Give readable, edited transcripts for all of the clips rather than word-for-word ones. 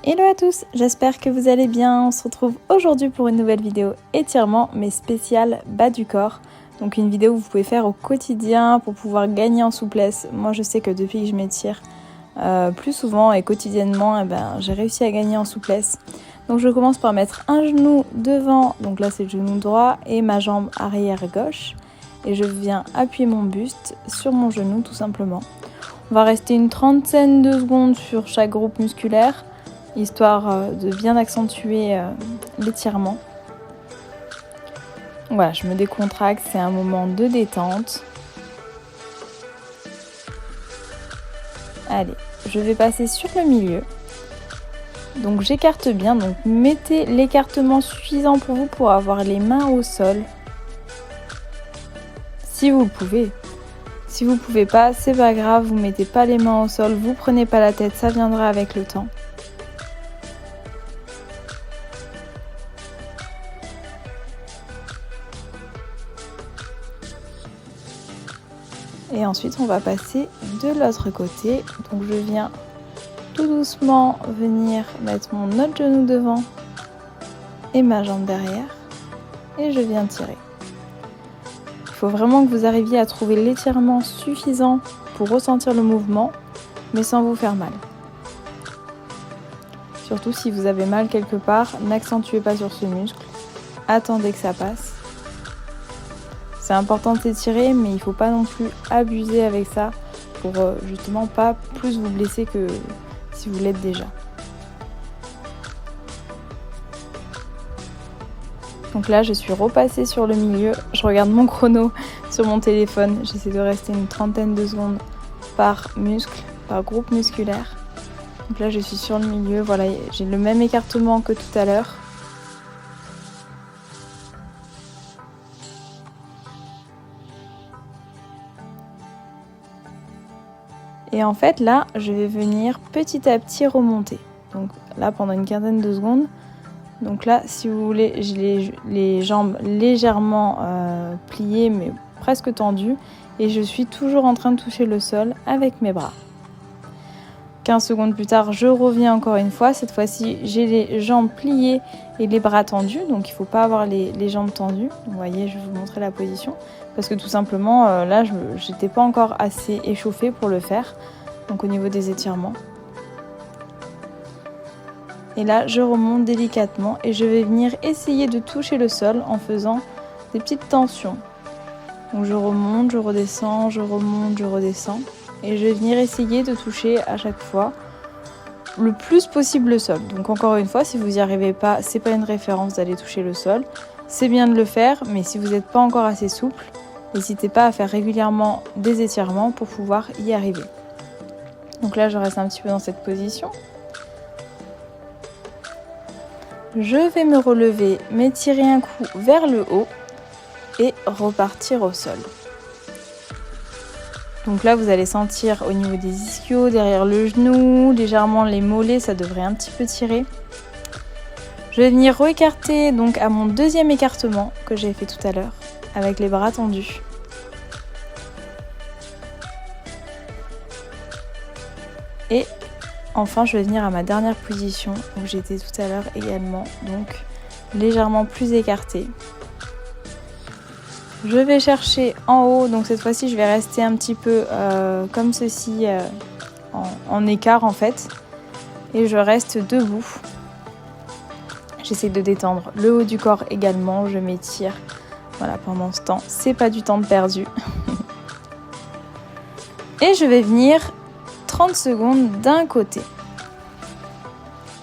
Hello à tous, j'espère que vous allez bien. On se retrouve aujourd'hui pour une nouvelle vidéo étirement, mais spéciale bas du corps. Donc une vidéo que vous pouvez faire au quotidien pour pouvoir gagner en souplesse. Moi je sais que depuis que je m'étire plus souvent et quotidiennement, j'ai réussi à gagner en souplesse. Donc je commence par mettre un genou devant, donc là c'est le genou droit, et ma jambe arrière gauche. Et je viens appuyer mon buste sur mon genou tout simplement. On va rester une trentaine de secondes sur chaque groupe musculaire, histoire de bien accentuer l'étirement. Voilà, je me décontracte, c'est un moment de détente. Allez, je vais passer sur le milieu. Donc j'écarte bien, donc mettez l'écartement suffisant pour vous pour avoir les mains au sol. Si vous le pouvez. Si vous ne pouvez pas, c'est pas grave, vous mettez pas les mains au sol, vous prenez pas la tête, ça viendra avec le temps. Et ensuite, on va passer de l'autre côté. Donc je viens tout doucement venir mettre mon autre genou devant et ma jambe derrière. Et je viens tirer. Il faut vraiment que vous arriviez à trouver l'étirement suffisant pour ressentir le mouvement, mais sans vous faire mal. Surtout si vous avez mal quelque part, n'accentuez pas sur ce muscle. Attendez que ça passe. C'est important de s'étirer, mais il ne faut pas non plus abuser avec ça pour justement pas plus vous blesser que si vous l'êtes déjà. Donc là, je suis repassée sur le milieu. Je regarde mon chrono sur mon téléphone. J'essaie de rester une trentaine de secondes par muscle, par groupe musculaire. Donc là, je suis sur le milieu. Voilà, j'ai le même écartement que tout à l'heure. Et en fait, là, je vais venir petit à petit remonter. Donc là, pendant une quinzaine de secondes. Donc là, si vous voulez, j'ai les jambes légèrement pliées, mais presque tendues. Et je suis toujours en train de toucher le sol avec mes bras. 15 secondes plus tard, je reviens encore une fois. Cette fois-ci, j'ai les jambes pliées et les bras tendus. Donc il ne faut pas avoir les jambes tendues. Donc, vous voyez, je vais vous montrer la position. Parce que tout simplement, là, je n'étais pas encore assez échauffée pour le faire. Donc au niveau des étirements. Et là, je remonte délicatement et je vais venir essayer de toucher le sol en faisant des petites tensions. Donc je remonte, je redescends, je remonte, je redescends. Et je vais venir essayer de toucher à chaque fois le plus possible le sol. Donc encore une fois, si vous n'y arrivez pas, c'est pas une référence d'aller toucher le sol. C'est bien de le faire, mais si vous n'êtes pas encore assez souple, n'hésitez pas à faire régulièrement des étirements pour pouvoir y arriver. Donc là, je reste un petit peu dans cette position. Je vais me relever, m'étirer un coup vers le haut et repartir au sol. Donc là, vous allez sentir au niveau des ischios, derrière le genou, légèrement les mollets, ça devrait un petit peu tirer. Je vais venir re-écarter donc à mon deuxième écartement que j'ai fait tout à l'heure, avec les bras tendus. Et enfin, je vais venir à ma dernière position où j'étais tout à l'heure également, donc légèrement plus écartée. Je vais chercher en haut, donc cette fois-ci je vais rester un petit peu comme ceci, en écart en fait. Et je reste debout. J'essaie de détendre le haut du corps également, je m'étire. Voilà, pendant ce temps, c'est pas du temps de perdu. Et je vais venir 30 secondes d'un côté.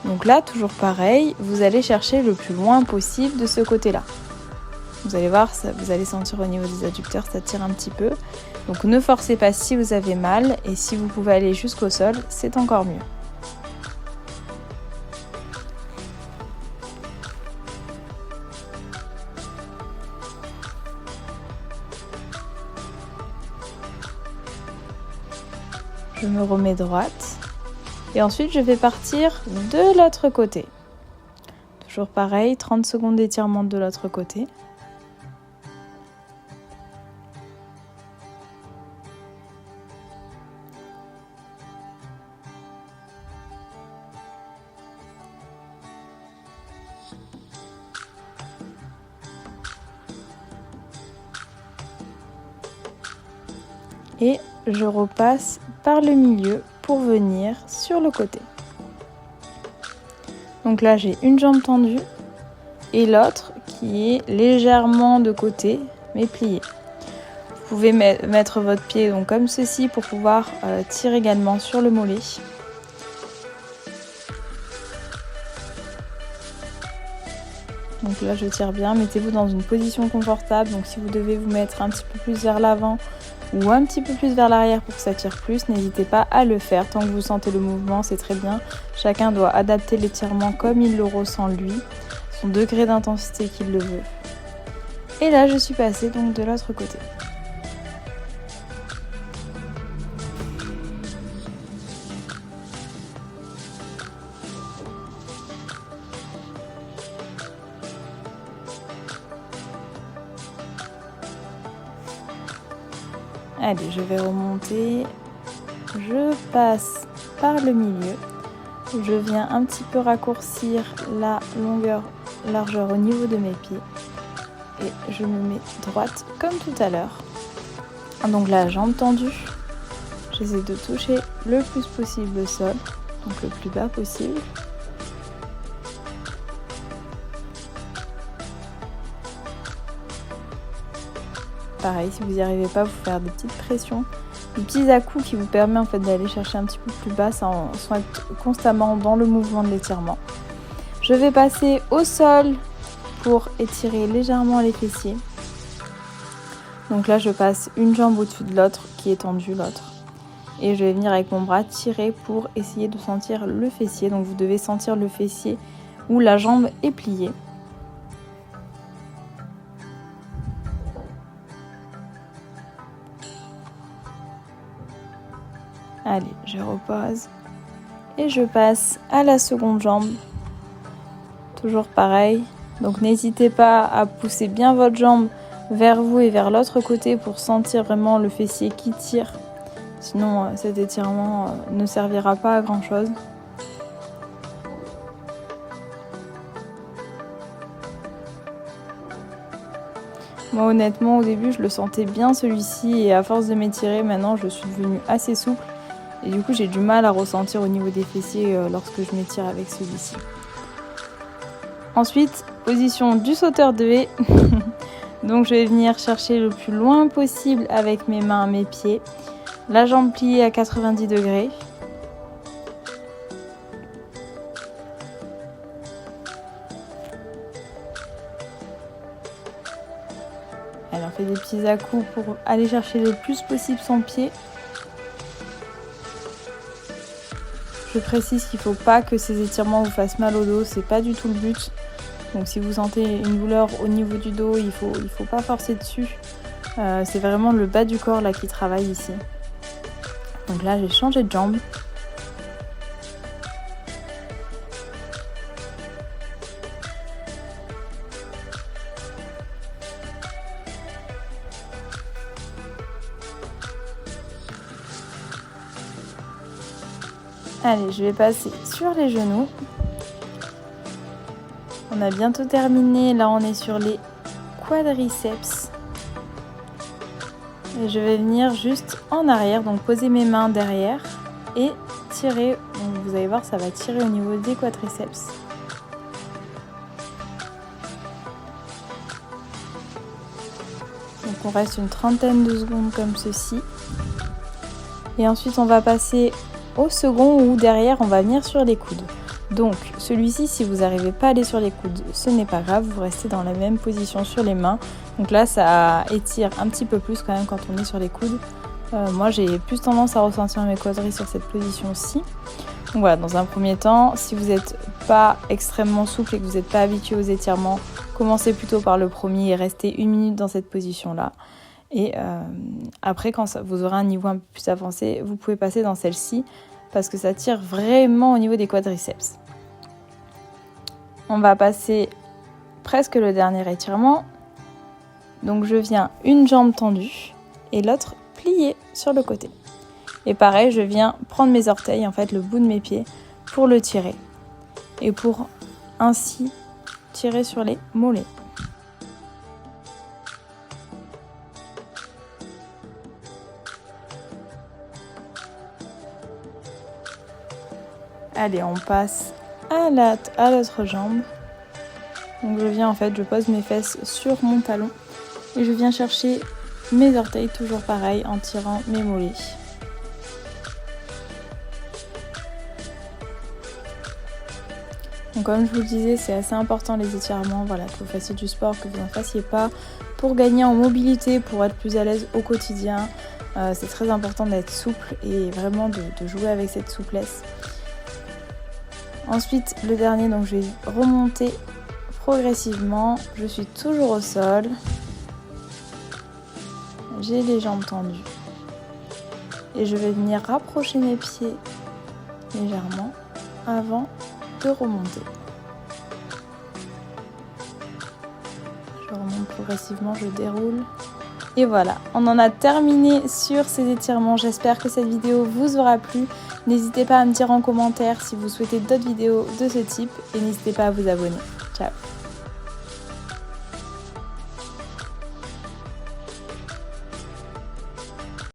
Donc là, toujours pareil, vous allez chercher le plus loin possible de ce côté-là. Vous allez voir, vous allez sentir au niveau des adducteurs, ça tire un petit peu. Donc ne forcez pas si vous avez mal et si vous pouvez aller jusqu'au sol, c'est encore mieux. Je me remets droite et ensuite je vais partir de l'autre côté. Toujours pareil, 30 secondes d'étirement de l'autre côté. et je repasse par le milieu pour venir sur le côté. Donc là j'ai une jambe tendue et l'autre qui est légèrement de côté mais pliée. Vous pouvez mettre votre pied donc comme ceci pour pouvoir tirer également sur le mollet. Donc là je tire bien, mettez-vous dans une position confortable, donc si vous devez vous mettre un petit peu plus vers l'avant ou un petit peu plus vers l'arrière pour que ça tire plus, n'hésitez pas à le faire, tant que vous sentez le mouvement c'est très bien. Chacun doit adapter l'étirement comme il le ressent lui, son degré d'intensité qu'il le veut. Et là je suis passée donc de l'autre côté. Allez, je vais remonter, je passe par le milieu, je viens un petit peu raccourcir la largeur au niveau de mes pieds et je me mets droite comme tout à l'heure. Donc la jambe tendue, j'essaie de toucher le plus possible le sol, donc le plus bas possible. Pareil, si vous n'y arrivez pas, vous faire des petites pressions, des petits à-coups qui vous permettent en fait d'aller chercher un petit peu plus bas sans être constamment dans le mouvement de l'étirement. Je vais passer au sol pour étirer légèrement les fessiers. Donc là, je passe une jambe au-dessus de l'autre qui est tendue, l'autre. Et je vais venir avec mon bras tirer pour essayer de sentir le fessier. Donc vous devez sentir le fessier où la jambe est pliée. Allez, je repose et je passe à la seconde jambe. Toujours pareil. Donc n'hésitez pas à pousser bien votre jambe vers vous et vers l'autre côté pour sentir vraiment le fessier qui tire. Sinon cet étirement ne servira pas à grand chose. Moi honnêtement au début je le sentais bien celui-ci et à force de m'étirer maintenant je suis devenue assez souple. Et du coup j'ai du mal à ressentir au niveau des fessiers lorsque je m'étire avec celui-ci. Ensuite, position du sauteur de haie. Donc je vais venir chercher le plus loin possible avec mes mains, mes pieds. La jambe pliée à 90 degrés. Allez, on fait des petits à-coups pour aller chercher le plus possible son pied. Je précise qu'il ne faut pas que ces étirements vous fassent mal au dos, c'est pas du tout le but. Donc si vous sentez une douleur au niveau du dos, il faut pas forcer dessus. C'est vraiment le bas du corps là qui travaille ici. Donc là j'ai changé de jambe. Allez, je vais passer sur les genoux. On a bientôt terminé, là on est sur les quadriceps. Et je vais venir juste en arrière, donc poser mes mains derrière et tirer. Donc vous allez voir, ça va tirer au niveau des quadriceps. Donc on reste une trentaine de secondes comme ceci. Et ensuite on va passer au second où derrière on va venir sur les coudes. Donc celui-ci, si vous n'arrivez pas à aller sur les coudes, ce n'est pas grave, vous restez dans la même position sur les mains. Donc là ça étire un petit peu plus quand même quand on est sur les coudes. Moi j'ai plus tendance à ressentir mes quadris sur cette position-ci. Donc voilà, dans un premier temps, si vous n'êtes pas extrêmement souple et que vous n'êtes pas habitué aux étirements, commencez plutôt par le premier et restez 1 minute dans cette position-là. Et après, quand vous aurez un niveau un peu plus avancé, vous pouvez passer dans celle-ci parce que ça tire vraiment au niveau des quadriceps. On va passer presque le dernier étirement. Donc je viens une jambe tendue et l'autre pliée sur le côté. Et pareil, je viens prendre mes orteils, en fait le bout de mes pieds, pour le tirer. Et pour ainsi tirer sur les mollets. Allez, on passe à l'autre jambe. Donc je viens en fait, je pose mes fesses sur mon talon et je viens chercher mes orteils, toujours pareil, en tirant mes mollets. Donc comme je vous le disais, c'est assez important les étirements, voilà, que vous fassiez du sport, que vous n'en fassiez pas, pour gagner en mobilité, pour être plus à l'aise au quotidien. C'est très important d'être souple et vraiment de jouer avec cette souplesse. Ensuite, le dernier, donc je vais remonter progressivement. Je suis toujours au sol. J'ai les jambes tendues. Et je vais venir rapprocher mes pieds légèrement avant de remonter. Je remonte progressivement, je déroule. Et voilà, on en a terminé sur ces étirements. J'espère que cette vidéo vous aura plu. N'hésitez pas à me dire en commentaire si vous souhaitez d'autres vidéos de ce type et n'hésitez pas à vous abonner. Ciao!